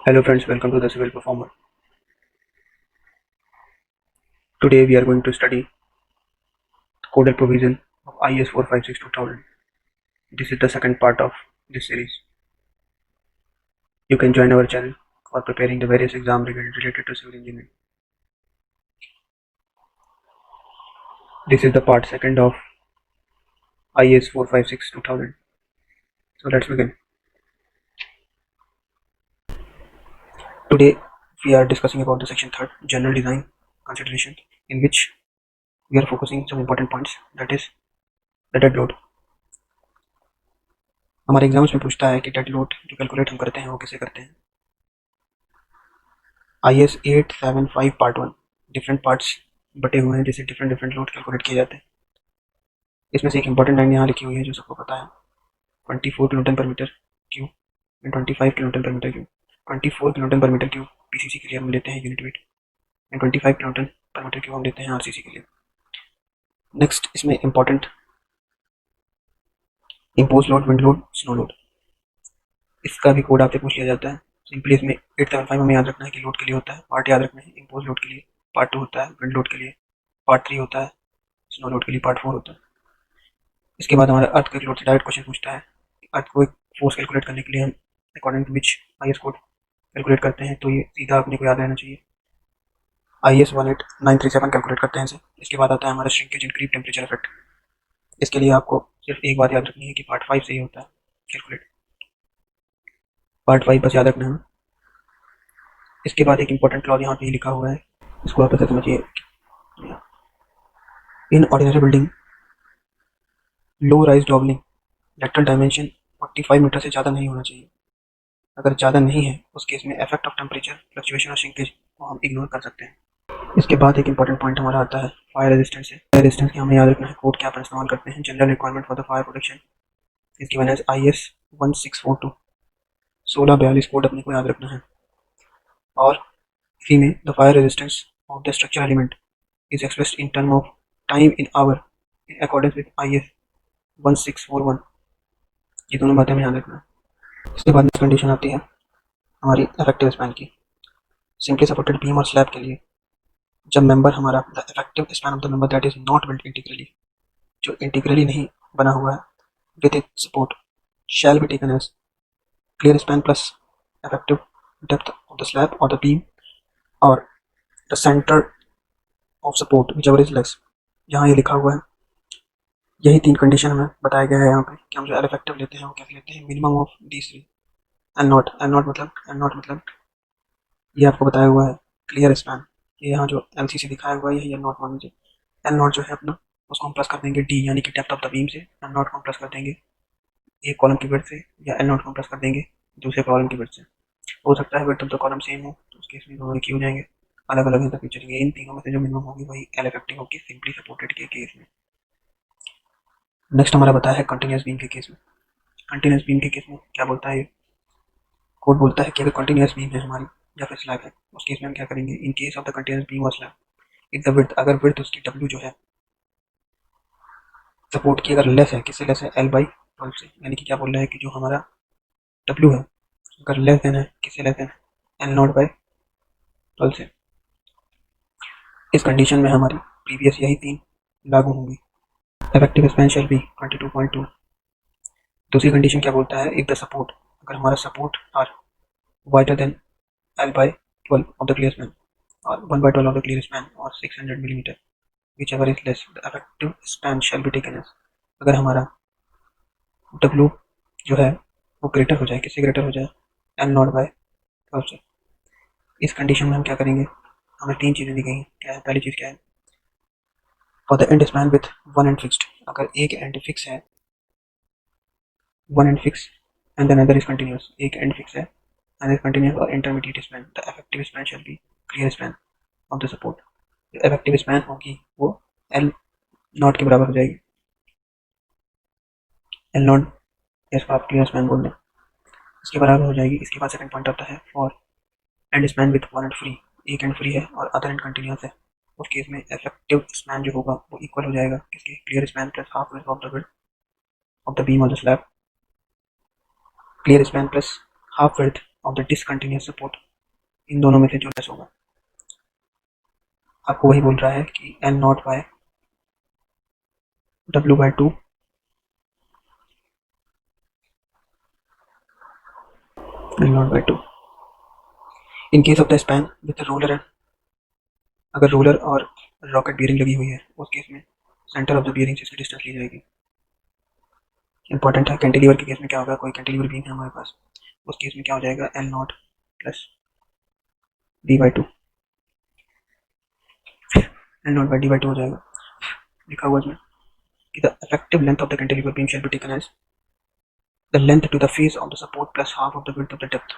Hello friends, welcome to the Civil Performer. Today we are going to study codal provision of IS 456-2000. This is the second part of this series. You can join our channel for preparing the various exams related to civil engineering. This is the part second of IS 456-2000. So let's begin. Today we are discussing about the section 3rd, general design consideration, in which we are focusing some important points, that is the dead load. हमारे exams में पूछता है कि dead load जो calculate हम करते हैं वो कैसे करते हैं. IS 875 पार्ट 1 डिफरेंट पार्ट्स बटे हुए हैं जिससे डिफरेंट डिफरेंट लोड कैलकुलेट किए जाते हैं. इसमें से एक इंपॉर्टेंट लाइन यहाँ लिखी हुई है जो सबको पता है, 24 किलोटन पर मीटर क्यूब एंड 25 किलोटन पर मीटर क्यूब. 24 किलोटन पर मीटर क्यूब पीसीसी के लिए हम लेते हैं यूनिट वेट, एंड 25 किलोटन पर मीटर क्यूब हम लेते हैं आरसीसी के लिए. नेक्स्ट इसमें important impose load, wind load, snow load, इसका भी कोड आपसे पूछ लिया जाता है. सिंपली इसमें 875 हमें याद रखना है कि लोड के लिए होता है, पार्ट याद रखना है इम्पोज लोड के लिए, पार्ट 2 होता है विंड लोड के लिए, पार्ट 3 होता है स्नो लोड के लिए, पार्ट 4 होता है. इसके बाद हमारा अर्थक्वेक लोड से डायरेक्ट क्वेश्चन पूछता है. अर्थक्वेक फोर्स कैलकुलेट करने के लिए हम according to which IS code calculate करते हैं, तो ये सीधा अपने को याद रहना चाहिए. IS 18937 कैलकुलेट करते हैं इसे. इसके बाद आता है हमारा shrinkage and creep temperature effect. इसके लिए आपको सिर्फ एक बात याद रखनी है कि पार्ट 5 से ही होता है कैलकुलेट, पार्ट 5 बस याद रखना है. इसके बाद एक इंपॉर्टेंट क्लॉज यहाँ पे लिखा हुआ है, इसको आप ऐसे समझिए. In ordinary building low rise dwelling lateral dimension 45 metre से ज़्यादा नहीं होना चाहिए. अगर ज़्यादा नहीं है उस केस में इफेक्ट ऑफ टेम्परेचर फ्लक्चुएशन और श्रिंकेज को हम इग्नोर कर सकते हैं. इसके बाद एक इंपॉर्टेंट पॉइंट हमारा आता है फायर रेजिस्टेंस से. फायर रेजिस्टेंस की हमें याद रखना है कोड क्या अपन इस्तेमाल करते हैं. General requirement for the fire protection is given as IS 1642. 1642 code अपने को याद रखना है. और इसी में the fire resistance of the structure element is expressed in term of time in hour in accordance with IS 1641. ये दोनों बातें हमें याद रखना है. इसके बाद नेक्स्ट कंडीशन आती है हमारी इफेक्टिव स्पैन की. सिंपली सपोर्टेड बीम और स्लैब के लिए जब मेंबर हमारा the effective span of the member that is not built integrally, जो इंटीग्रली नहीं बना हुआ है, with it support shall be taken as clear span plus effective depth of the slab और द बीम और the centre of support whichever is less. यहाँ ये लिखा हुआ है. यही 3 कंडीशन हमें बताया गया है यहाँ पे कि हम जो एल इफेक्टिव लेते हैं वो कैसे लेते हैं. Minimum of these three. L not मतलब ये आपको बताया हुआ है क्लियर स्पैन. ये यहाँ जो LCC दिखाया हुआ है ये एल नॉट मान लीजिए. एल नॉट जो है अपना उसको हम प्लस कर देंगे D यानी कि डेप्थ ऑफ द बीम से. एल नॉट को हम प्लस कर देंगे एक कॉलम की विड्थ से, या एल नॉट को हम प्लस कर देंगे दूसरे कॉलम की विड्थ से. हो सकता है width of the column same हो तो उसके इसमें दोनों की हो जाएंगे, अलग अलग है पिक्चर. इन तीनों में से जो मिनिमम होगी वही एल इफेक्टिव होगी सिंपली सपोर्टेड के केस में. नेक्स्ट हमारा बताया है कंटिन्यूस बीम के केस में. कंटिन्यूस बीम के केस में क्या बोलता है, कोड बोलता है कि अगर कंटिन्यूस बीम है हमारी या फिर स्लैब है उस केस में हम क्या करेंगे. In case of the continuous beam और स्लैब इफ द विड्थ, अगर विड्थ उसकी W जो है सपोर्ट की अगर लेस है, किससे लेस है, L/12 से. यानी कि क्या बोल रहा है कि जो हमारा W है अगर लेस देन है, किससे लेस देन है, L0/12 से. इस कंडीशन में हमारी प्रीवियस यही 3 लागू होंगी. Effective span shall B 22.2. दूसरी कंडीशन क्या बोलता है, इफ द सपोर्ट, अगर हमारा support are wider than L/12 of the clear span और 1/12 ऑफ द क्लियर स्पैन और 600 millimetre whichever is less, the effective span shall be taken as. अगर हमारा W जो है वो ग्रेटर हो जाए, किससे ग्रेटर हो जाए, L0/12 से. इस कंडीशन में हम क्या करेंगे, हमें 3 चीज़ें दी गई हैं. क्या है, पहली चीज़ क्या है, for the end span with one end fixed, अगर एक एंड फिक्स है, one end fix and then other is continuous, एक एंड फिक्स है एंड इज कंटिन्यूस और intermediate span, the effective span shall be clear span of the support. जो effective span होगी वो L0 के बराबर हो जाएगी. L0 इसको आप क्लियर स्पैन बोल दें, इसके बराबर हो जाएगी. इसके बाद सेकंड पॉइंट आता है for and span with one and free, एक एंड फ्री है और अदर एंड कंटिन्यूस है, उस केस में इफेक्टिव स्पैन जो होगा वो इक्वल हो जाएगा किसके, clear span plus half width of the width of the beam और the slab. Clear span plus half width of the discontinuous support, इन दोनों में से जो लेस होगा। आपको वही बोल रहा है कि L not by W by two L not by two in case of the span with roller है। अगर रोलर और रॉकेट बियरिंग लगी हुई है उस केस में सेंटर ऑफ द बियरिंग से इसकी डिस्टेंस ली जाएगी। इंपॉर्टेंट है। कैंटिलीवर के केस में क्या होगा, कोई कैंटिलीवर बीम है हमारे पास, उस केस में क्या हो जाएगा, L naught plus D by two, L naught by D by two हो जाएगा। लिखा हुआ इसमें कि the effective length of the cantilever beam shall be taken as the length to the face of the support plus half of the width of the depth.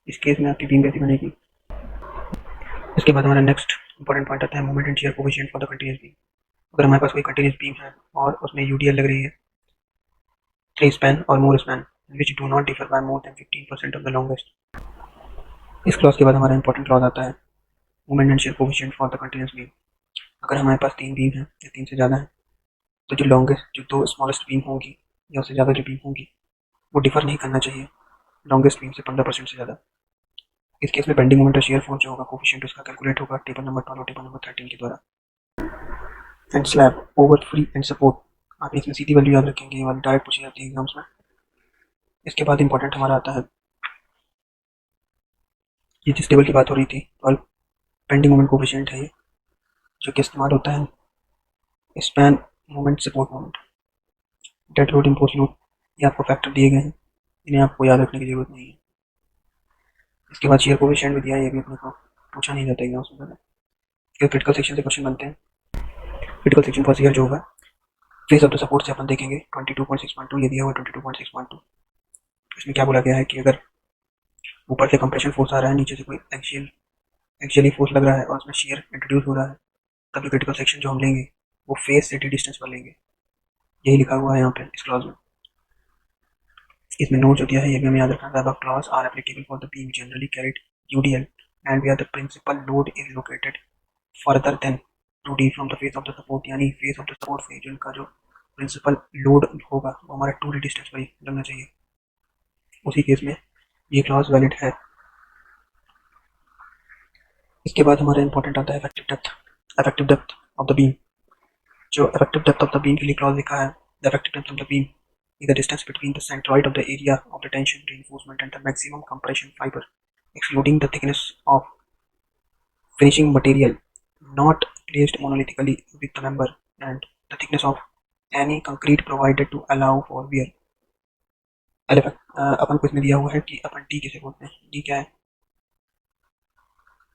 इस case में आपकी beam कैसी बनेगी। इसके बाद हमारा नेक्स्ट इंपॉर्टेंट पॉइंट आता है moment and shear coefficient for the continuous beam. अगर हमारे पास कोई कंटीन्यूअस बीम है और उसमें यूडीएल लग रही है 3 स्पैन और more span which do not differ by more than 15% of the longest. इस क्लॉज के बाद हमारा इंपॉर्टेंट क्लॉज आता है moment and shear coefficient for the continuous beam. अगर हमारे पास 3 बीम है या 3 से ज़्यादा है तो जो लॉन्गेस्ट, जो 2 स्मॉलेस्ट बीम होंगी या उससे ज़्यादा जो बीम होंगी वो डिफर नहीं करना चाहिए लॉन्गेस्ट बीम से 15% से ज़्यादा। इस केस में बेंडिंग मोमेंट और शियर फोर्स जो होगा कोएफिशिएंट उसका कैलकुलेट होगा टेबल नंबर 12 और टेबल नंबर 13 के द्वारा। And slab over free and support, आप इसमें सीधी वैल्यू याद रखेंगे, ये वाली डायरेक्ट पूछी जाती है एग्जाम्स में। इसके बाद इंपॉर्टेंट हमारा आता है ये जिस टेबल की बात हो रही थी 12 बेंडिंग मोमेंट कोएफिशिएंट है ये, जो कि इस्तेमाल होता है span moment support moment dead load impose load. ये आपको फैक्टर दिए गए हैं, इन्हें आपको याद रखने की जरूरत नहीं है। इसके बाद शियर कोएफिशिएंट भी दिया है, ये भी अपने को पूछा नहीं जाता एग्जाम्स में। क्रिटिकल सेक्शन से क्वेश्चन बनते हैं। क्रिटिकल सेक्शन फॉर शियर जो होगा फेस ऑफ द सपोर्ट से अपन देखेंगे 22.6.2, ये दिया हुआ 22.6.2। इसमें क्या बोला गया है कि अगर ऊपर से कंप्रेशन फोर्स आ रहा है, नीचे से कोई एक्सियली फोर्स लग रहा है और उसमें शियर इंट्रोड्यूस हो रहा है, तब क्रिटिकल सेक्शन जो हम लेंगे वो फेस से डी डिस्टेंस पर लेंगे। यही लिखा हुआ है यहाँ पे इस क्लॉज में। इसमें नोट जो दिया है ये भी हमें याद रखना है। Clause are applicable for the beam generally carried UDL and where the principal load is located further than 2D from the face of the support, यानी फेस ऑफ द सपोर्ट से जिनका जो प्रिंसिपल लोड होगा वो हमारा 2D distance पर ही लगना चाहिए, उसी केस में ये क्लॉज वैलिड है। इसके बाद हमारा इंपॉर्टेंट आता है effective depth. Effective depth of the beam, जो effective depth of the beam के लिए क्लॉज लिखा है, the effective depth of the beam is the distance between the centroid of the area of the tension reinforcement and the maximum compression fiber, excluding the thickness of finishing material not placed monolithically with the member and the thickness of any concrete provided to allow for wear। अपन को इसमें दिया हुआ है कि अपन D किसे बोलते हैं, D क्या है,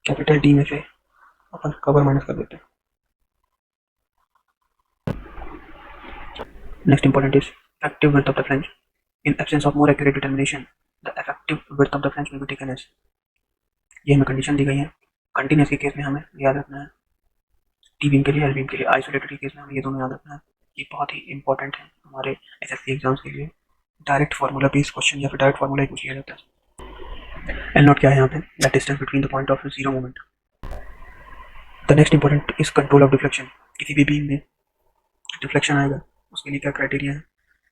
कैपिटल डी में से अपन कवर माइनस कर देते हैं। Next important is effective width of the flange. In absence of more accurate determination, the effective width of the flange will be taken as, ये हमें कंडीशन दी गई है। कंटिन्यूस के केस में हमें याद रखना है, टी बीम के लिए, एल बीम के लिए, आइसोलेटेड के केस में हमें ये दोनों याद रखना है। ये बहुत ही इंपॉर्टेंट है हमारे एसएससी एग्जाम्स के लिए। डायरेक्ट फार्मूला बेस्ड क्वेश्चन या फिर डायरेक्ट फार्मूला ही पूछ लिया जाता है। एल नॉट क्या है यहाँ पे, that distance between the point of zero moment. The next important is control of deflection. किसी भी बीम में डिफ्लेक्शन आएगा उसके लिए क्या क्राइटेरिया है,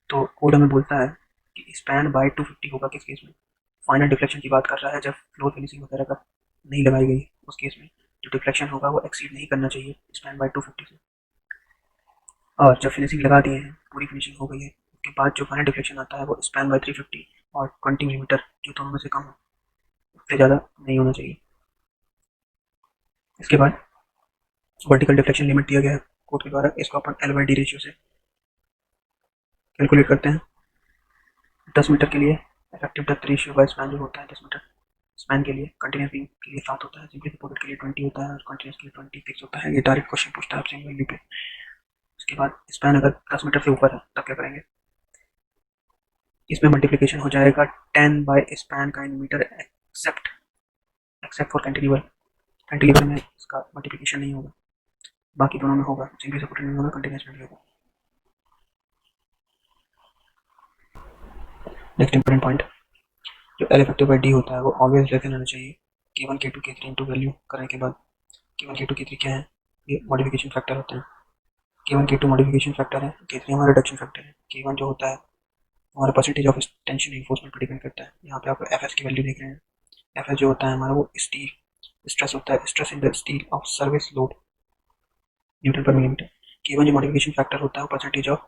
तो कोड हमें बोलता है कि स्पैन बाय 250 होगा किस केस में, फाइनल डिफ्लेक्शन की बात कर रहा है जब फ्लोर फिनिशिंग वगैरह का नहीं लगाई गई, उस केस में जो डिफ्लेक्शन होगा वो एक्सीड नहीं करना चाहिए स्पैन बाय 250 से। और जब फिनिशिंग लगा दिए हैं, पूरी फिनिशिंग हो गई है, उसके बाद जो फाइनल डिफ्लेक्शन आता है वो स्पैन बाय 350 और 20 मिलीमीटर, जो दोनों में से कम हो, उससे ज़्यादा नहीं होना चाहिए। इसके बाद वर्टिकल डिफ्लेक्शन लिमिट दिया गया है कोड के द्वारा, इसको अपन एल बाई डी रेशियो से कैलकुलेट करते हैं। 10 मीटर के लिए effective depth ratio by span जो होता है 10 मीटर स्पैन के लिए, कंटिन्यूस बीम के लिए 7 होता है, सिंपली सपोर्टेड के लिए 20 होता है और कंटिन्यूस के लिए 26 होता है। ये डायरेक्ट क्वेश्चन पूछता है आपसे वैल्यू पे। उसके बाद स्पैन अगर 10 मीटर से ऊपर है तब क्या करेंगे, इसमें मल्टीप्लिकेशन हो जाएगा 10 बाय स्पैन का in metre except for cantilever. Cantilever में इसका मल्टीप्लिकेशन नहीं होगा, बाकी दोनों में होगा, सिंपली सपोर्टेड में होगा, कंटिन्यूस में भी होगा। नेक्स्ट इंपॉर्टेंट पॉइंट, जो एल इफेक्टिव बाई डी होता है वो ऑलवेज लेस देन होना चाहिए K1 K2 K3 into value करने के बाद। K1 K2 K3 क्या है, ये मॉडिफिकेशन फैक्टर होते हैं। K1 K2 मॉडिफिकेशन फैक्टर है, K3 हमारा रिडक्शन फैक्टर है। K1 जो होता है हमारा परसेंटेज ऑफ टेंशन रिइंफोर्समेंट पर डिपेंड करता है। यहाँ पे आप एफ एस की वैल्यू देख रहे हैं। एफ एस जो होता है हमारा वो स्टील स्ट्रेस होता है, stress in the steel of service load Newton पर मिलीमीटर। केवन जो मॉडिफिकेशन फैक्टर होता है वो परसेंटेज ऑफ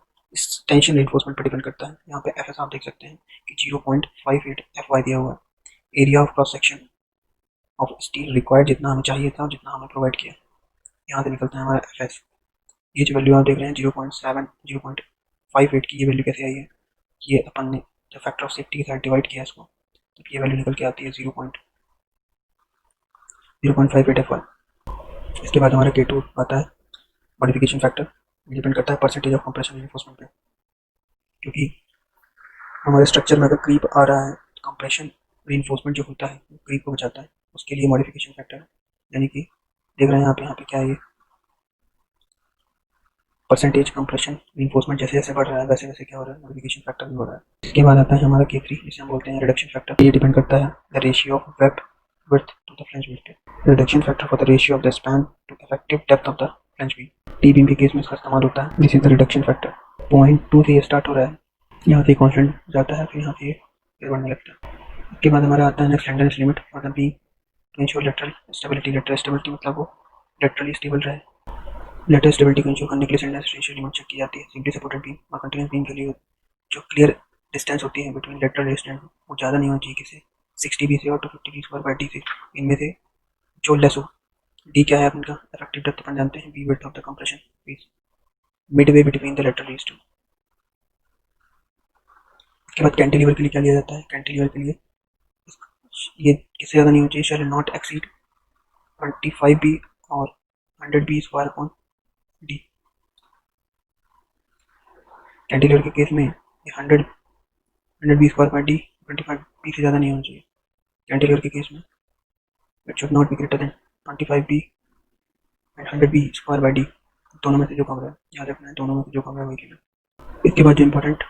टेंशन रिइंफोर्समेंट पर डिपेंड करता है। यहाँ पे एफ एस आप देख सकते हैं कि 0.58 एफ वाई दिया हुआ है। Area of cross section of steel required जितना हमें चाहिए था जितना हमें प्रोवाइड किया, यहाँ से निकलता है हमारा एफ एस। ये जो वैल्यू आप देख रहे हैं 0.58 की, ये वैल्यू कैसे आई है? ये अपन ने जब फैक्टर ऑफ सेफ्टी के साथ डिवाइड किया इसको तो ये वैल्यू निकल के आती है 0.58 एफ वाई। इसके बाद हमारा K2 आता है मॉडिफिकेशन फैक्टर, डिपेंड करता है परसेंटेज ऑफ कंप्रेशन रिइंफोर्समेंट पे। क्योंकि हमारे स्ट्रक्चर में अगर क्रीप आ रहा है तो कंप्रेशन रिइंफोर्समेंट जो होता है वो क्रीप को बचाता है, उसके लिए मॉडिफिकेशन फैक्टर है। यानी कि देख रहे हैं यहाँ पे क्या है, ये परसेंटेज कंप्रेशन रिइंफोर्समेंट जैसे जैसे बढ़ रहा है वैसे वैसे क्या हो रहा है, मॉडिफिकेशन फैक्टर भी हो रहा है। इसके बाद आता है हमारा K3 जिसे हम बोलते हैं रिडक्शन फैक्टर। ये डिपेंड करता है the ratio of web width to the flange width. Reduction factor for the ratio of the span to effective depth of the flange beam. T beam के केस में इसका इस्तेमाल होता है। This is the reduction factor. Point 2 से ये start हो रहा है, यहाँ से कॉन्स्टेंट जाता है, फिर यहाँ से फिर बढ़ने लगता है। इसके बाद हमारा आता है next slenderness limit for the beam to ensure lateral stability. Lateral stability मतलब वो लेटरली स्टेबल रहे। लेटरल स्टेबिलिटी को इंश्योर करने के लिए स्लैंडरनेस रेशियो लिमिट चेक की जाती है। सिंपली सपोर्टेड बीम और कंटीन्यूअस बीम के लिए जो क्लियर डिस्टेंस होती है बिटवीन लेटरल रेजिस्टेंस वो ज़्यादा नहीं होनी चाहिए, किसी 60 बी से और 250 बी स्क्वायर बाई डी से। इनमें से जो लेस हो, डी क्या है अपने का इफेक्टिव डेप्थ अपन जानते हैं, B width of the compression piece midway between the lateral resistance. इसके बाद कैंटिलीवर के लिए क्या लिया जाता है? कैंटिलीवर के लिए ये किससे ज़्यादा नहीं होनी चाहिए, शैल नॉट एक्सीड 25 बी और 100 B square upon D. Cantilever के केस में ये 100 B square by D 25 B से ज़्यादा नहीं होना चाहिए। कैंटिलीवर के केस में it should not be greater than 25 B and 100 B square by D. दोनों में से जो कम रहा है, याद रखना है, दोनों में से जो कम रहा है वही लेना। इसके बाद जो इंपॉर्टेंट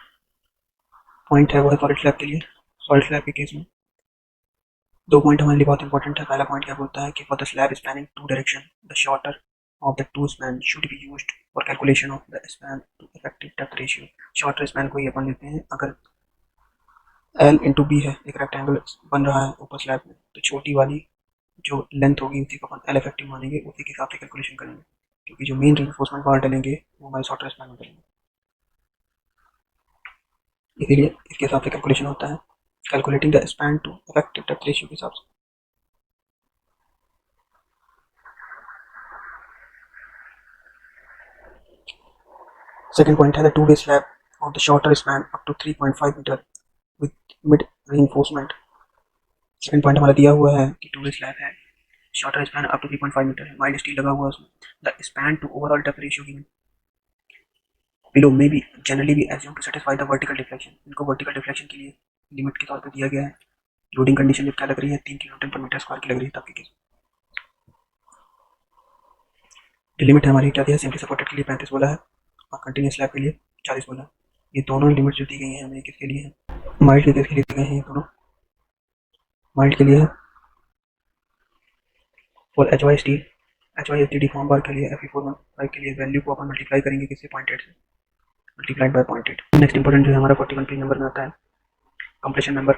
पॉइंट है वो है सॉलिड स्लैब के लिए। सॉलिड स्लैब के केस में 2 पॉइंट हमारे लिए बहुत इंपॉर्टेंट है। पहला पॉइंट क्या बोलता है कि for the slab spanning 2 direction the shorter of the 2 span should be used for calculation of the span to effective depth ratio. Shorter span को ये अपन लेते हैं, अगर L इंटू बी है, एक रेक्टेंगल बन रहा है ऊपर स्लैब में, तो छोटी वाली जो लेंथ होगी उसी को अपन L इफेक्टिव मानेंगे, उसी के हिसाब से कैलकुलेशन करेंगे। क्योंकि जो मेन रिइंफोर्समेंट बार डलेंगे वो हमारे शॉर्टर स्पैन में डलेंगे, इसीलिए इसके हिसाब से कैलकुलेशन होता है, calculating the span to effective depth ratio के हिसाब से। सेकंड पॉइंट है the two way slab of the shorter span up to 3.5 metre with mid reinforcement. Second point हमारा दिया हुआ है कि टू वे स्लैब है, shorter span up to 3.5 metre है, माइल्ड स्टील लगा हुआ है उसमें। The span to overall depth ratio given below may be generally be assumed to satisfy the vertical deflection। इनको वर्टिकल डिफ्लेक्शन के लिए लिमिट के तौर पे दिया गया है। लोडिंग कंडीशन क्या लग रही है, 3 किलोन्यूटन पर मीटर स्क्वायर की लग रही है तब के केस। जो लिमिट है हमारी क्या दिया है, सिंपली सपोर्टेड के लिए 35 बोला है और कंटिन्यूअस स्लैब के लिए 40 बोला है। ये दोनों लिमिट जो दी गई हैं हमें किसके लिए है, माइल्ड के केस के लिए दी गई हैं। दोनों माइल्ड के लिए है for H Y steel, H Y S D form bar के लिए, Fe415 के लिए वैल्यू को अपन मल्टीप्लाई करेंगे किससे, 0.8 से, मल्टीप्लाइड बाय 0.8। नेक्स्ट इंपॉर्टेंट जो है हमारा 41 पेज नंबर में आता है कंप्रेशन मेंबर।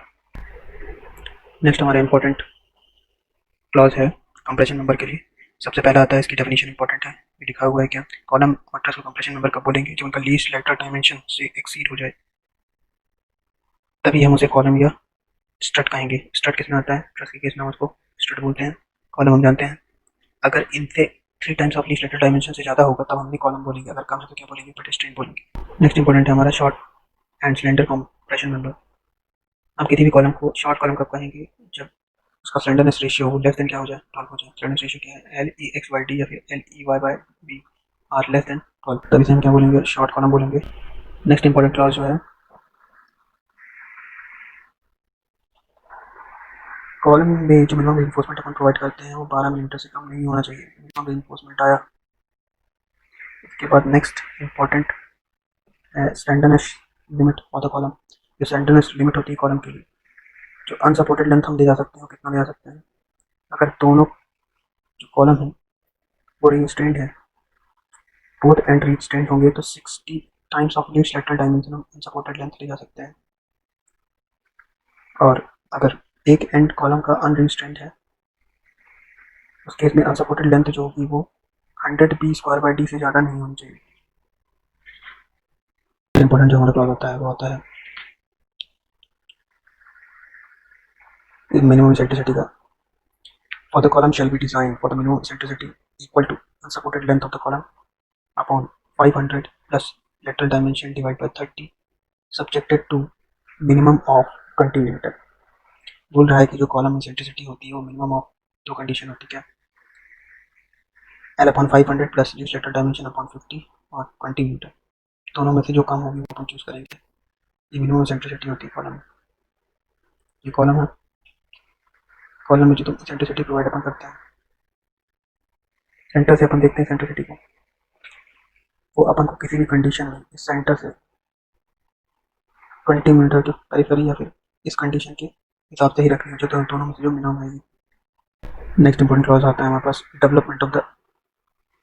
नेक्स्ट हमारा इंपॉर्टेंट क्लॉज है कंप्रेशन मेंबर के लिए। सबसे पहला आता है, इसकी डेफिनेशन इंपॉर्टेंट है, ये लिखा हुआ है क्या, कॉलम और ट्रस को कंप्रेशन मेंबर कब बोलेंगे, जो उनका लीस्ट लेटरल डायमेंशन से एक्सीड हो जाए, तभी हम उसे कॉलम या स्ट्रट कहेंगे। स्ट्रट किस में आता है, ट्रस के केस में हम उसको स्ट्रट बोलते हैं। कॉलम हम जानते हैं अगर इनसे 3 times of least lateral dimension से ज़्यादा होगा तब हम भी कॉलम बोलेंगे, अगर कम है तो क्या बोलेंगे, पेडेस्ट्रियन बोलेंगे। नेक्स्ट इंपॉर्टेंट है हमारा short and cylinder compression member. हम किसी भी कॉलम को शॉर्ट कॉलम कब कहेंगे, जब उसका स्लेंडरनेस रेशियो लेस देन क्या हो जाए, 12 हो जाए। स्लेंडरनेस रेशियो क्या है, L E X by D या फिर L E Y by B R less than 12, तभी से हम क्या बोलेंगे, शॉर्ट कॉलम बोलेंगे। नेक्स्ट इंपॉर्टेंट क्लॉज जो है, कॉलम में जो मिनिमम रिइंफोर्समेंट अपन प्रोवाइड करते हैं वो 12 मिलीमीटर से कम नहीं होना चाहिए, मिनिमम रिइंफोर्समेंट आया। इसके बाद नेक्स्ट इंपॉर्टेंट है slenderness limit for the column. जो स्लेंडरनेस लिमिट होती है कॉलम के लिए, जो अनसपोर्टेड लेंथ हम दे जा सकते हैं, कितना दे जा सकते हैं, अगर दोनों जो कॉलम है वो रिस्ट्रेंड है, बोथ एंड रिस्ट्रेंड होंगे, तो 60 times of least lateral dimension हम अनसपोर्टेड लेंथ ले जा सकते हैं। और अगर एक एंड कॉलम का अनरिस्ट्रेंड है, उस केस में अनसपोर्टेड लेंथ जो होगी वो 100b² d से ज़्यादा नहीं होनी चाहिए। इंपॉर्टेंट जो हमारा क्लॉज होता है वो होता है मिनिमम इसेंट्रिसिटी का। For the column shall be designed for the minimum eccentricity equal to unsupported length of the column upon 500 plus lateral dimension divided by 30 subjected to minimum of 20 metre. बोल रहा है कि जो कॉलम इसेंट्रिसिटी होती है वो minimum of दो condition होती है, L अपॉन 500 प्लस जिस लेटरल डायमेंशन अपॉन 50 और 20 मीटर, दोनों में से जो कम होगी वो अपन चूज करेंगे। ये मिनिमम इसेंट्रिसिटी होती है कॉलम में। ये कॉलम है, कॉलम में जो इसेंट्रिसिटी प्रोवाइड अपन करते हैं, सेंटर से अपन देखते हैं इसेंट्रिसिटी को, वो अपन को किसी भी कंडीशन में इस सेंटर से 20 मीटर की पेरिफेरी या फिर इस कंडीशन के हिसाब से ही रखनी है, जो दोनों में से जो मिनिमम आएगी। नेक्स्ट इंपॉर्टेंट क्लॉज आता है हमारे पास development of the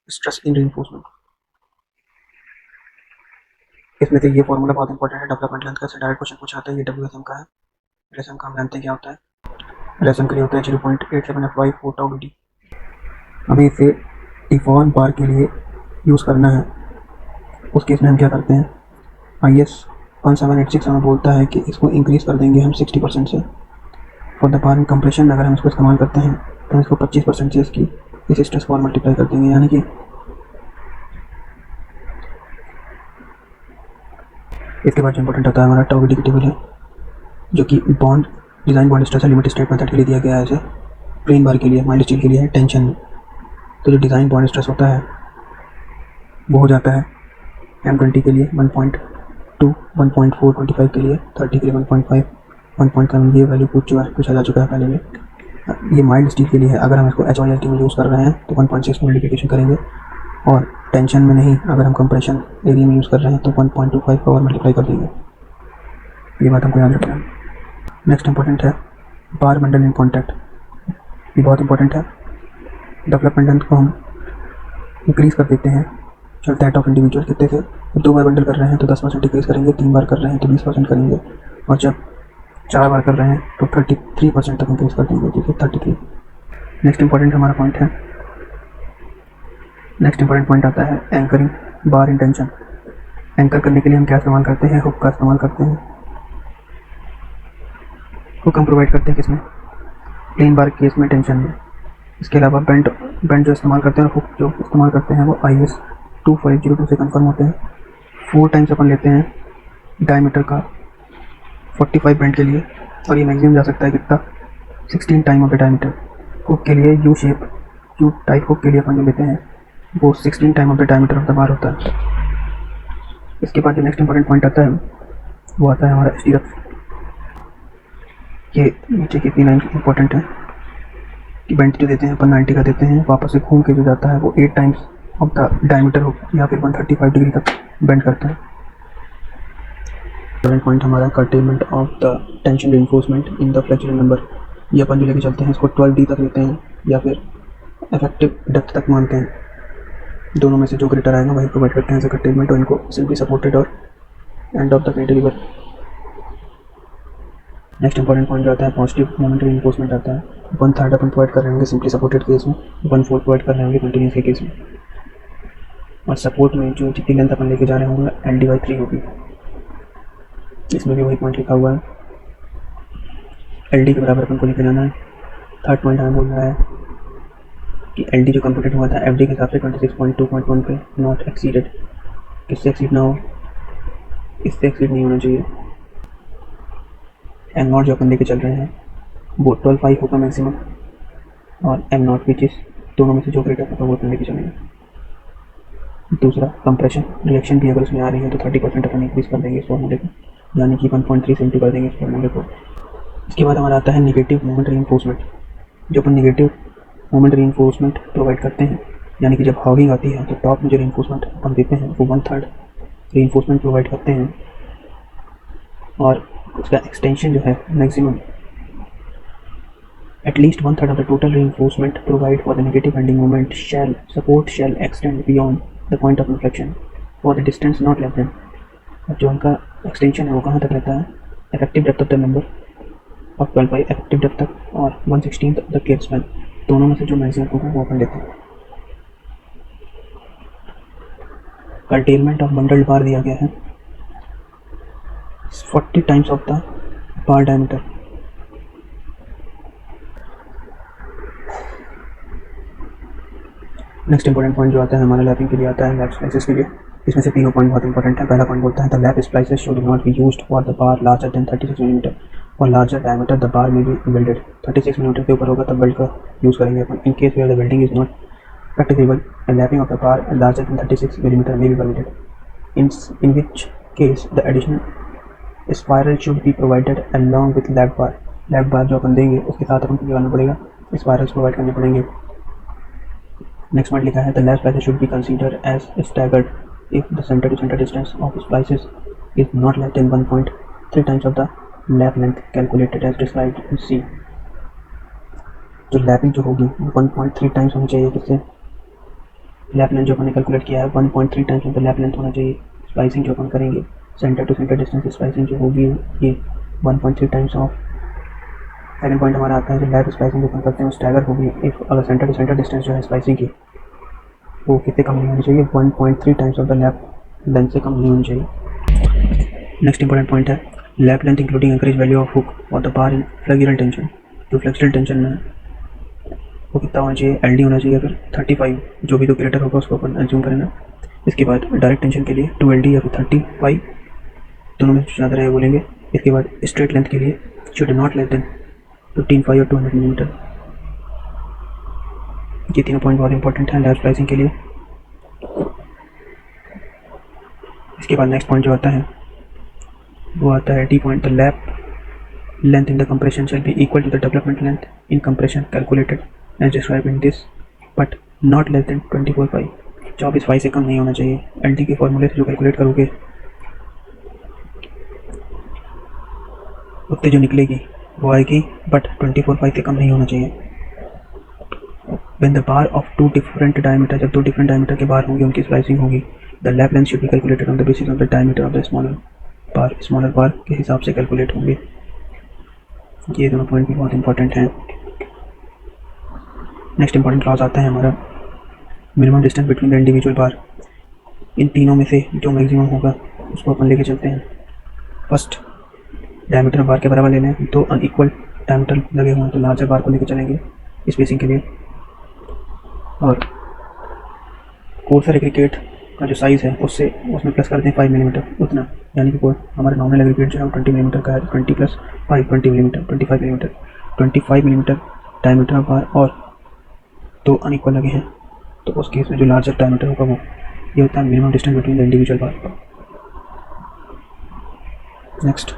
stress in reinforcement. इसमें से ये फॉर्मूला बहुत इंपॉर्टेंट है, डेवलपमेंट लेंथ का से डायरेक्ट क्वेश्चन पूछा जाता है। ये WSM का है, LSM का हम जानते हैं क्या होता है। LSM के लिए होता है 0.87F/4τ/dt। हमें इसे डिफॉर्म बार के लिए यूज़ करना है। उस केस में हम क्या करते हैं, IS 1786 हमें बोलता है कि इसको इंक्रीज़ कर देंगे हम 60% से। For the bar in compression अगर हम इसको इस्तेमाल करते हैं तो हम इसको 25% से इसकी इस स्ट्रेस फॉर मल्टीप्लाई कर देंगे, यानी कि इसके बाद जो इंपॉर्टेंट आता है हमारा τ/d टेबल है, जो कि bond design bond stress limit state method के लिए दिया गया है। ऐसे प्लेन बार के लिए, माइल्ड स्टील के लिए है टेंशन में, तो जो डिज़ाइन बॉन्ड स्ट्रेस होता है वो हो जाता है M20 के लिए 1.2, 1.4, 25 के लिए 30 के लिए 1.5, 1.7, ये वैल्यू पूछा जा चुका है पहले में। ये माइल्ड स्टील के लिए है, अगर हम इसको HYLT में यूज़ कर रहे हैं तो 1.6 में मल्टीप्लिकेशन करेंगे, और टेंशन में नहीं, अगर हम कंप्रेशन एरिया में यूज़ कर रहे हैं तो 1.25 का और मल्टीप्लाई कर देंगे। ये बात हमको याद रखना है। नेक्स्ट इंपॉर्टेंट है बार बंडल इन कॉन्टैक्ट। ये बहुत इंपॉर्टेंट है। डेवलपमेंट लेंथ को हम इंक्रीज़ कर देते हैं दैट ऑफ इंडिविजुअल कितने से, 2 बार बंडल कर रहे हैं तो 10% इंक्रीज़ करेंगे, 3 बार कर रहे हैं तो 20% करेंगे, और जब 4 बार कर रहे हैं तो 33% तक इंक्रीज़ कर देंगे, ठीक है 33। नेक्स्ट इंपॉर्टेंट हमारा पॉइंट है, नेक्स्ट इंपॉर्टेंट पॉइंट आता है anchoring bar in tension. Anchor करने के लिए हम क्या इस्तेमाल करते हैं, हुक का इस्तेमाल करते हैं। हुक हम प्रोवाइड करते हैं किसमें, प्लेन बार केस में, टेंशन में। इसके अलावा बेंड जो इस्तेमाल करते हैं, हुक जो इस्तेमाल करते हैं वो IS 2402 से कन्फर्म होते हैं। 4 टाइम्स अपन लेते हैं डायमीटर का 45 बेंड के लिए, और ये मैक्सिमम जा सकता है कितना, 16 time of the diameter. Hook के लिए U shape, you type hook के लिए अपन जो लेते हैं वो 16 time of the diameter of the bar होता है। इसके बाद जो नेक्स्ट इंपॉर्टेंट पॉइंट आता है वो आता है हमारा स्टीरअप। ये नीचे की 3 लाइन इंपॉर्टेंट है कि बेंड जो देते हैं अपन 90 का देते हैं, वापस से घूम के जो जाता है वो 8 टाइम्स ऑफ द डायमीटर हो या फिर 135 डिग्री तक बेंड करता है। सेकंड पॉइंट हमारा curtailment of the tension reinforcement in the flexural member. ये अपन जो लेके चलते हैं इसको 12D तक लेते हैं या फिर इफेक्टिव डेप्थ तक मानते हैं, दोनों में से जो ग्रेटर आएगा वही प्रोवाइड करते हैं एज अ कर्टेलमेंट, और इनको सिंपली सपोर्टेड और end of the cantilever. Next important point आता है पॉजिटिव मोमेंट रिइंफोर्समेंट आता है। 1/3 अपन प्रोवाइड कर रहे होंगे सिंपली सपोर्टेड केस में, 1/4 प्रोवाइड कर रहे होंगे कंटिन्यूस के केस में, और सपोर्ट में जो जितनी लेंथ अपन लेके जा रहे होंगे LD/3 होगी। इसमें भी वही पॉइंट लिखा हुआ है, LD के बराबर अपन को लेके जाना है। थर्ड पॉइंट हमें बोल रहा है कि LD जो कंप्यूटेड हुआ था FD के हिसाब से 26.2.1 पे नॉट एक्सीडेड, किससे एक्सीड ना हो, इससे एक्सीड नहीं होना चाहिए। M0 जो अपन लेके चल रहे हैं वो 12.5 होगा मैक्सिमम, और M0 विच इज दोनों में से जो ग्रेटर होगा वो अपन लेके चलेंगे। दूसरा कंप्रेशन रिएक्शन भी अगर उसमें आ रही है तो 30% अपन इंक्रीज कर देंगे इस फॉर्मूले को, यानी कि 1.3 से इंटू कर देंगे इस फॉर्मूले को। इसके बाद हमारा आता है नेगेटिव मोमेंट रिइंफोर्समेंट। जो अपन नेगेटिव मोमेंट रिइंफोर्समेंट प्रोवाइड करते हैं, यानी कि जब हॉगिंग आती है तो टॉप में जो रिइंफोर्समेंट अपन देते हैं वो 1/3 रिइंफोर्समेंट प्रोवाइड करते हैं, और उसका एक्सटेंशन जो है maximum at least 1/3 of the total reinforcement provide for the negative bending moment shall extend beyond the point of inflection for the distance not less than, जो उनका एक्सटेंशन है वो कहाँ तक रहता है, effective depth of the member और 12 by active depth तक और 1/16 द केयर स्पैन, दोनों में से जो मैक्सिमम होगा वो अपन लेते हैं। कर्टेलमेंट ऑफ बंडल्ड बार दिया गया है 40 times of the bar diameter. Next important point जो आता है हमारा लैपिंग के लिए आता है, लैप स्प्लाइसेस के लिए। इसमें से तीनों पॉइंट बहुत इंपॉर्टेंट है। पहला पॉइंट बोलता है the lap splices should not B used for the bar larger than 36 millimetre और लार्जर डायमीटर द बार में बी वेल्डेड। 36 मिलीमीटर के ऊपर होगा तब वेल्ड का यूज़ करेंगे अपन। In case where the welding is not practicable and lapping of the bar larger than 36 mm may be permitted, in which case the additional spiral should be provided along with lap bar। lap bar जो अपन देंगे उसके साथ अपन को क्या करना पड़ेगा, spirals provide करने पड़ेंगे। नेक्स्ट पॉइंट लिखा है the lap splices should be considered as staggered if the centre to centre distance of splices is not less than 1.3 times of the lap length calculated as described in C. जो lapping जो होगी 1.3 times होनी चाहिए, किससे, lap length जो अपन ने calculate किया है 1.3 times of the lap length होना चाहिए। स्प्लाइसिंग जो अपन करेंगे centre to centre distance splicing जो होगी ये 1.3 टाइम्स ऑफ। सेकंड पॉइंट हमारा आता है जो लैप स्प्लाइसिंग जो अपन करते हैं वो स्टैगर होगी इफ अगर सेंटर टू सेंटर डिस्टेंस जो है स्प्लाइसिंग की वो कितने कम नहीं होनी चाहिए, 1.3 times of the lap length से कम नहीं होनी चाहिए। नेक्स्ट इंपॉर्टेंट पॉइंट है lap length including anchorage value of hook और the bar in flexural tension. जो फ्लेक्सुरल टेंशन में वो कितना होना चाहिए, एल डी होना चाहिए, फिर 35 जो भी डोक्यूलेटर होगा उसको अपन एज्यूम करेंगे। इसके बाद डायरेक्ट टेंशन के लिए 2LD या फिर 35 दोनों में ज़्यादा रहे बोलेंगे। इसके बाद स्ट्रेट लेंथ के लिए शुड नॉट लेस देन 15 और 200 मिलीमीटर। ये तीनों पॉइंट बहुत इंपॉर्टेंट है लैप स्प्लाइसिंग के लिए। इसके बाद नेक्स्ट पॉइंट जो आता है वो आता है D point the lap length in the compression shall be equal to the development length in compression calculated as describe in this but not less than 24/5। 24/5 से कम नहीं होना चाहिए। एल के फॉर्मूले से जो कैलकुलेट करोगे उतने जो निकलेगी वो आएगी बट 24/5 से कम नहीं होना चाहिए। When the bar of two different diameter, जब दो डिफरेंट डायमीटर के बार होंगे उनकी स्लाइसिंग होगी the lap length should be calculated on the basis of the diameter of the smaller bar के हिसाब से कैलकुलेट होंगे। ये दोनों पॉइंट भी बहुत इंपॉर्टेंट हैं। नेक्स्ट इंपॉर्टेंट क्लॉज आता है हमारा minimum distance between the individual bar. इन तीनों में से जो मैक्सिमम होगा उसको अपन लेके चलते हैं। फर्स्ट डायमीटर बार के बराबर ले लें, दो अनइक्वल डायमीटर लगे हुए हैं तो लार्जर बार को लेके चलेंगे स्पेसिंग के लिए। और कोर्सर एग्रीगेट का जो साइज़ है उसमें प्लस कर दें 5 मिलीमीटर उतना, यानी कि हमारा नॉर्मल एग्रीगेट जो है 20 मिलीमीटर का है, 20 + 5 20 मिलीमीटर 25 मिलीमीटर 25 मिलीमीटर डायमीटर बार और दो अनइक्वल लगे हैं तो उस केस में जो लार्जर डायमीटर होगा वो ये होता है minimum distance between the individual bar. Next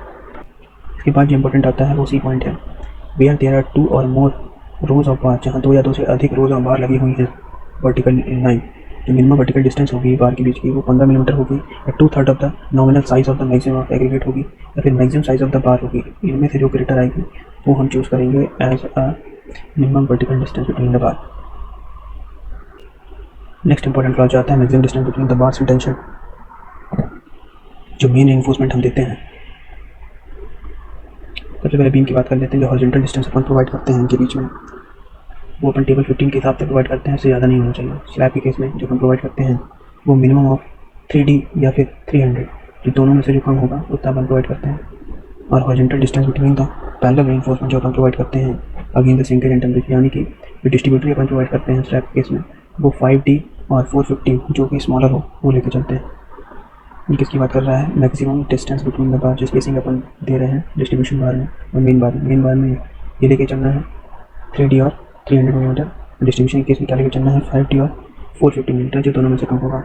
इसके बाद जो इंपॉर्टेंट आता है वो सी पॉइंट है वेयर देयर आर 2 और मोर रोज ऑफ बार, जहाँ 2 या 2 से अधिक रोज ऑफ बार लगी हुई हैं वर्टिकल लाइन। जो मिनिमम वर्टिकल डिस्टेंस होगी बार के बीच की वो 15 मिलीमीटर होगी या 2/3 of the nominal size of the maximum of aggregate होगी या फिर maximum size of the bar होगी। इनमें से जो ग्रेटर आएगी वो हम चूज़ करेंगे as a minimum vertical distance between the bar. Next important clause आता है maximum distance between the bars in tension. जो मेन इन्फोर्समेंट हम देते हैं, सबसे पहले बीम की बात कर लेते हैं। जो हॉरिजॉन्टल डिस्टेंस अपन प्रोवाइड करते हैं इनके बीच में वो अपन टेबल 15 के हिसाब से प्रोवाइड करते हैं, इससे ज़्यादा नहीं होना चाहिए। स्लैब के केस में जो अपन प्रोवाइड करते हैं वो मिनिमम ऑफ 3D या फिर 300, जो दोनों में से जो कम होगा उतना अपन प्रोवाइड करते हैं। और horizontal distance between the parallel reinforcement जो अपन प्रोवाइड करते हैं against the single and temperature, यानी कि जो डिस्ट्रीब्यूटरी अपन प्रोवाइड करते हैं स्लैब के केस में वो 5D और 450 जो कि स्मॉलर हो वो लेकर चलते हैं। ये किसकी बात कर रहा है, मैक्सिमम डिस्टेंस बिटवीन द बार जो स्पेसिंग अपन दे रहे हैं डिस्ट्रीब्यूशन बार में और मेन बार में ये लेके चलना है 3D और 300 मिलीमीटर। डिस्ट्रीब्यूशन केस में क्या लेके चलना है 5D और 450 मिलीमीटर, जो दोनों में से कम होगा।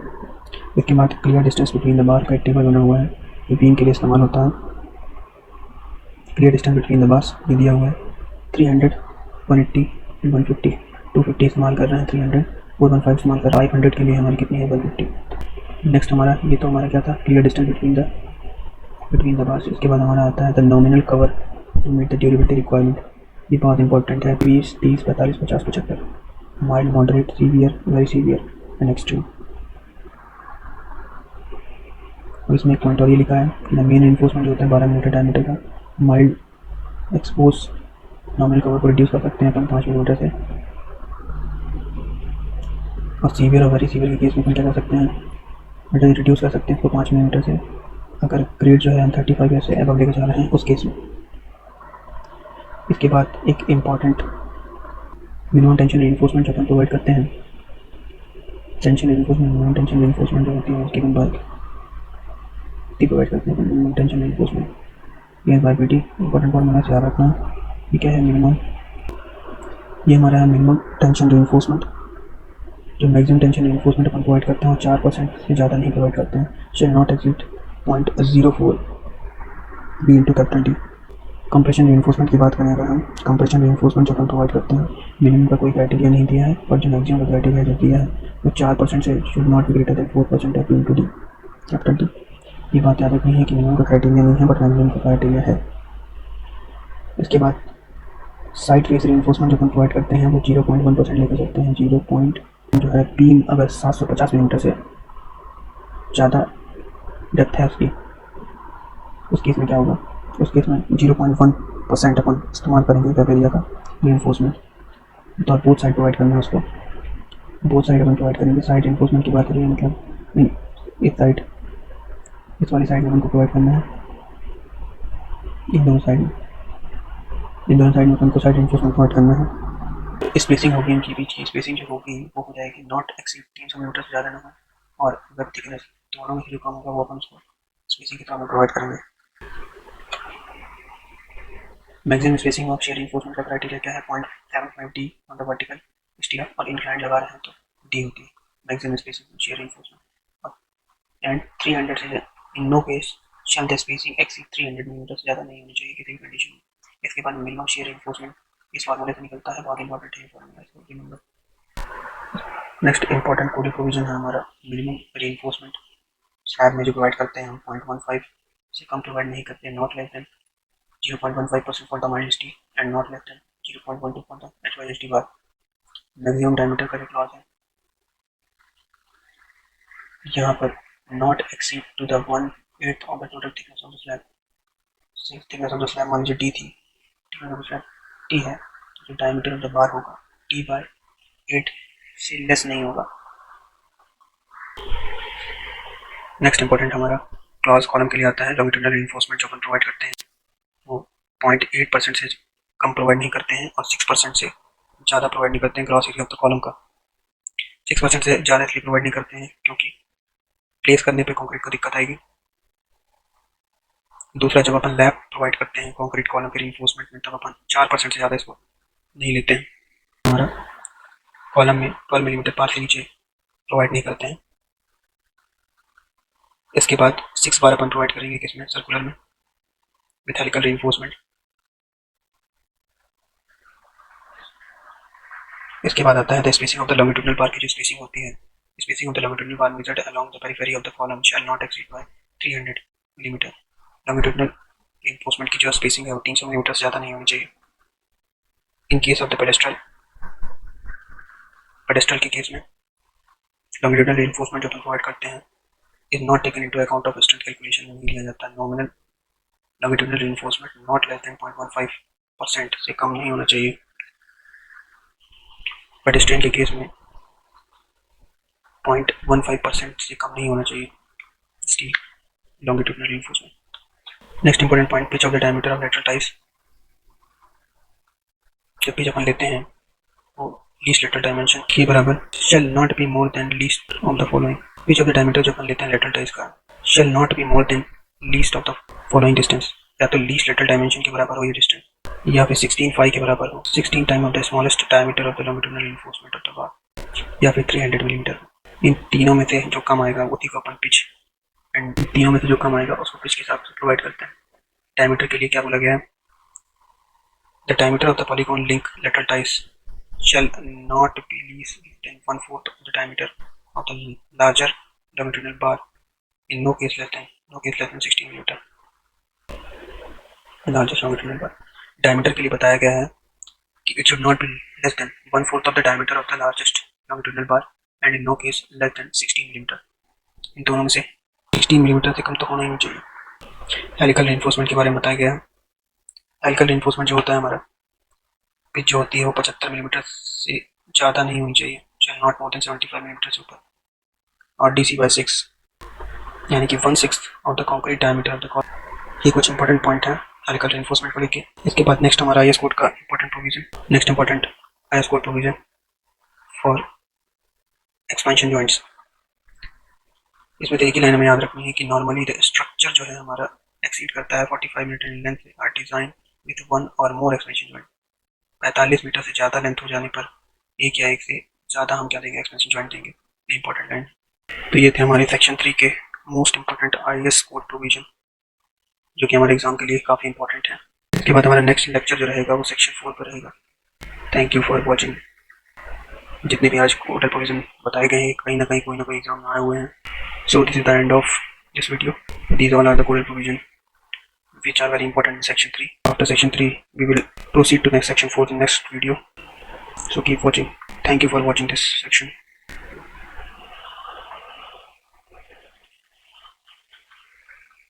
इसके बाद क्लियर डिस्टेंस बिटवीन द बार का एक टेबल बना हुआ है, ये बीम के लिए इस्तेमाल होता है। Clear distance between the bars ये दिया हुआ है 300, 180, 150, 250 इस्तेमाल कर रहे हैं, 300, 415 इस्तेमाल कर रहे हैं, 500 के लिए हमारी कितनी है 150। नेक्स्ट हमारा ये तो हमारा क्या था clear distance between the bars. इसके बाद हमारा आता है the nominal cover to meet the durability requirement. ये बहुत इंपॉर्टेंट है, 20, 30, 45, 50, 75, mild, moderate, severe, very severe and extreme. और इसमें एक पॉइंट और ये लिखा है द मेन इन्फोर्समेंट जो होता है 12 मिलीमीटर डायमीटर का, माइल्ड एक्सपोज नॉर्मल कवर को रिड्यूस कर सकते हैं अपन 5 मिलीमीटर से, और सीवियर और वेरी सीवियर के केस में अपन क्या कर सकते हैं, रिड्यूस कर सकते हैं इसको 5 मिलीमीटर से, अगर ग्रेड जो है हम 35 से एबव लेके जा रहे हैं उस केस में। इसके बाद एक इम्पॉर्टेंट मिनिमम टेंशन रीइंफोर्समेंट जो अपन प्रोवाइड करते हैं, tension reinforcement minimum tension reinforcement जो होती है उसकी अपन प्रोवाइड करते हैं मिनिमम टेंशन रीइंफोर्समेंट ये बाय पीटी। इंपॉर्टेंट फॉर्मूला से याद रखना, ये क्या है मिनिमम, ये हमारा है मिनिमम टेंशन रीइंफोर्समेंट। जो मैक्सिमम टेंशन रीइंफोर्समेंट अपन प्रोवाइड करते हैं और 4% से ज़्यादा नहीं प्रोवाइड करते हैं, shall not exceed 0.04 B into capital D. Compression reinforcement की बात करें अगर हम, कंप्रेशन रीइंफोर्समेंट जो अपन प्रोवाइड करते हैं, मिनिमम का कोई क्राइटेरिया नहीं दिया है, और जो मैक्सिमम का क्राइटेरिया जो दिया है वो 4% से should not be greater than 4% of B into D capital D. ये बात याद रखनी है कि मिनिमम का क्राइटेरिया नहीं है बट मैक्सिमम का क्राइटेरिया है। इसके बाद साइड फेस रीइंफोर्समेंट जो अपन प्रोवाइड करते हैं वो 0.1% लेकर चलते हैं। 0. जो है बीम अगर 750 मिलीमीटर से ज़्यादा डेप्थ है उसकी, उस केस में क्या होगा, उस केस में 0.1% अपन इस्तेमाल करेंगे वेब एरिया का रीइंफोर्समेंट, तो बोथ साइड प्रोवाइड करना है उसको, बोथ साइड अपन प्रोवाइड करेंगे। साइड रीइंफोर्समेंट की बात करें मतलब नहीं, इस साइड, इस वाली साइड में अपन को प्रोवाइड करना है, इन दोनों साइड में अपन को साइड रीइंफोर्समेंट प्रोवाइड करना है। स्पेसिंग होगी इनकी बीच की, स्पेसिंग जो होगी वो हो जाएगी नॉट एक्सीड 300 मिलीमीटर से ज़्यादा ना हो, और वेब थिकनेस दोनों में से जो कम होगा वो अपन उसको स्पेसिंग के तरह प्रोवाइड करेंगे। Maximum spacing of shear reinforcement का क्राइटेरिया क्या है, 0.75 D on the vertical steel, और इंक्लाइंड लगा रहे हैं तो डी होती है maximum spacing shear reinforcement. And 300 से in no case shall the spacing exceed 300 millimetre से ज़्यादा नहीं होनी चाहिए किसी भी कंडीशन में। इसके बाद मिनिमम शेयर रीइंफोर्समेंट इस फार्मूले से निकलता है, बहुत इंपॉर्टेंट है फार्मूला, इसको remember. Next important coding provision है हमारा मिनिमम रीइंफोर्समेंट स्लैब में जो प्रोवाइड करते हैं हम 0.15 से कम प्रोवाइड नहीं करते हैं, not less than 0.15% for the mild steel and not less than 0.12 for the HYSD bar. Maximum diameter का जो क्लॉज है यहाँ पर not exceed to the 1/8 of the total thickness of the slab. Thickness of the slab मान लीजिए D थी, thickness of the slab T है, तो जो डायमीटर ऑफ द बार होगा D/8 से लेस नहीं होगा। नेक्स्ट इंपॉर्टेंट हमारा क्लॉज कॉलम के लिए आता है, लॉन्गिट्यूडनल रीइंफोर्समेंट जो अपन प्रोवाइड करते हैं वो 0.8% से कम प्रोवाइड नहीं करते हैं और 6% से ज़्यादा प्रोवाइड नहीं करते हैं gross area of the column का। 6% से ज़्यादा इसलिए प्रोवाइड नहीं करते हैं क्योंकि प्लेस करने पे कंक्रीट को दिक्कत आएगी। दूसरा, जब अपन लैब प्रोवाइड करते हैं कंक्रीट कॉलम के रीइंफोर्समेंट में तब अपन 4% से ज़्यादा इसको नहीं लेते हैं। हमारा कॉलम में 12 मिलीमीटर पार से नीचे प्रोवाइड नहीं करते हैं। इसके बाद 6 बार अपन प्रोवाइड करेंगे किसमें, सर्कुलर में, विथ हेलिकल रीइंफोर्समेंट। इसके बाद आता है the spacing of the longitudinal bar की जो स्पेसिंग होती है, spacing of the longitudinal bar measured along the periphery of the column shall not exceed by 300 millimetre. Longitudinal reinforcement की जो स्पेसिंग है वो 300 मिलीमीटर से ज़्यादा नहीं होनी चाहिए। In case of the pedestal के केस में लॉन्गिट्यूडनल रीइंफोर्समेंट जो अपन प्रोवाइड करते हैं is not taken into account of strength calculation में लिया जाता है। Nominal longitudinal reinforcement not less than 0.15% से कम नहीं होना चाहिए। पेडेस्ट्रियन के केस में 0.15% से कम नहीं होना चाहिए steel longitudinal reinforcement. Next important point, pitch of the diameter of lateral ties. जब पिच अपन लेते हैं वो लीस्ट लेटरल डायमेंशन के बराबर shall not be more than least of the following. Pitch of the diameter जो अपन लेते हैं लेटरल टाइज का shall not be more than least of the following distance, या तो लीस्ट लेटरल डायमेंशन के बराबर हो ये डिस्टेंस, या फिर 16 फाई के बराबर हो, 16 time of the smallest diameter of the longitudinal reinforcement of the bar, या फिर 300 मिलीमीटर। इन तीनों में से जो कम आएगा उसी को अपन पिच, एंड तीनों में से जो कम आएगा उसको पिच के हिसाब से प्रोवाइड करते हैं। डायमीटर के लिए क्या बोला गया है, the diameter of the polygon link lateral ties shall not be less than 1/4 of the diameter of the larger longitudinal bar, in no case less than 16 millimeter. Largest longitudinal bar diameter के लिए बताया गया है कि it should not be less than 1/4 of the diameter of the largest longitudinal bar and in no case less than 16 millimeter. इन दोनों में से 16 millimetre से कम तो होना ही नहीं चाहिए। हेलिकल रीइंफोर्समेंट के बारे में बताया गया है हेलिकल रेनफोर्समेंट जो होता है हमारा, पिच जो होती है वो 75 मिलीमीटर से ज़्यादा नहीं होनी चाहिए, shall not more than 75 millimetre से ऊपर। और DC/6 यानी कि 1/6 of the concrete diameter of the call. ये कुछ इंपॉर्टेंट पॉइंट है हेलिकल रेनफोर्समेंट को लेके। इसके बाद नेक्स्ट हमारा IS कोड का important provision. Next important IS code provision for expansion joints. इसमें तो एक ही लाइन हमें याद रखनी है कि नॉर्मली द स्ट्रक्चर जो है हमारा एक्सीड करता है 45 metre in length are design with one or more expansion joint. 45 metre से ज़्यादा लेंथ हो जाने पर एक या एक से ज़्यादा हम क्या देंगे, एक्सपेंशन जॉइंट देंगे। ये इंपॉर्टेंट लाइन। तो ये थे हमारे सेक्शन 3 के most important IS code provision, जो कि हमारे एग्जाम के लिए काफ़ी इंपॉर्टेंट है। इसके बाद हमारा नेक्स्ट लेक्चर जो रहेगा वो सेक्शन 4 पर रहेगा। Thank you for watching. जितने भी आज कोडल प्रोविजन बताए गए हैं कहीं ना कहीं कोई ना कोई एग्जाम में आए हुए हैं। So this is the end of this video. These all are the codal provision which are very important in section 3. After section 3 we will proceed to next section 4 in next video. So keep watching. Thank you for watching this section.